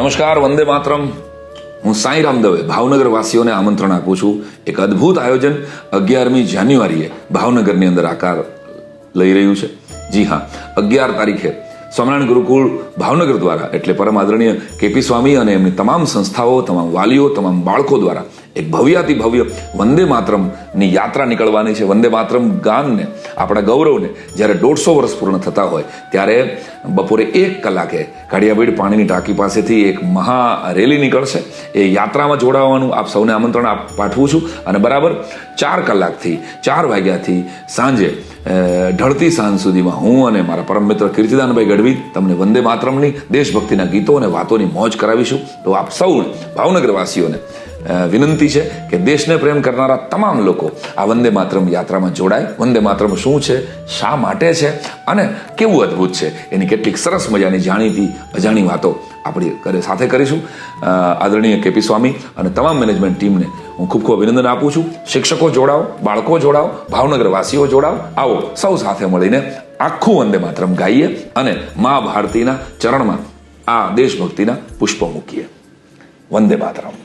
નમસ્કાર, વંદે માતરમ. હું સાંઈરામ દવે ભાવનગર વાસીઓને આમંત્રણ આપું છું. એક અદ્ભુત આયોજન 11મી જાન્યુઆરીએ ભાવનગરની અંદર આકાર લઈ રહ્યું છે. જી હા, 11 તારીખે સ્વામિનારાયણ ગુરુકુળ ભાવનગર દ્વારા એટલે પરમ આદરણીય કેપી સ્વામી અને એમની તમામ સંસ્થાઓ, તમામ વાલીઓ, તમામ બાળકો દ્વારા એક ભવ્યાતિ ભવ્ય વંદે માતરમની યાત્રા નીકળવાની છે. વંદે માતરમ ગાનને, આપણા ગૌરવને જ્યારે 150 વર્ષ પૂર્ણ થતા હોય ત્યારે બપોરે 1 કલાકે કાળિયાબીડ પાણીની ટાંકી પાસેથી એક મહા રેલી નીકળશે. એ યાત્રામાં જોડાવાનું આપ સૌને આમંત્રણ પાઠવું છું. અને બરાબર 4 કલાકથી 4 વાગ્યાથી સાંજે ઢળતી સાંજ સુધીમાં હું અને મારા પરમ મિત્ર કીર્તિદાનભાઈ ગઢવી તમને વંદે માતરમની દેશભક્તિના ગીતો અને વાતોની મોજ કરાવીશું. તો આપ સૌને, ભાવનગર વાસીઓને વિનંતી છે કે દેશને પ્રેમ કરનારા તમામ લોકો આ વંદે માતરમ યાત્રામાં જોડાય. વંદે માતરમ શું છે, શા માટે છે અને કેવું અદ્ભુત છે, એની કેટલીક સરસ મજાની જાણીતી અજાણી વાતો આપણે સાથે કરીશું. આદરણીય કેપી સ્વામી અને તમામ મેનેજમેન્ટ ટીમને હું ખૂબ ખૂબ અભિનંદન આપું છું. શિક્ષકો જોડાઓ, બાળકો જોડાઓ, ભાવનગર વાસીઓ જોડાઓ. આવો સૌ સાથે મળીને આખું વંદે માતરમ ગાઈએ અને મા ભારતીના ચરણમાં આ દેશભક્તિના પુષ્પો મૂકીએ. વંદે માતરમ.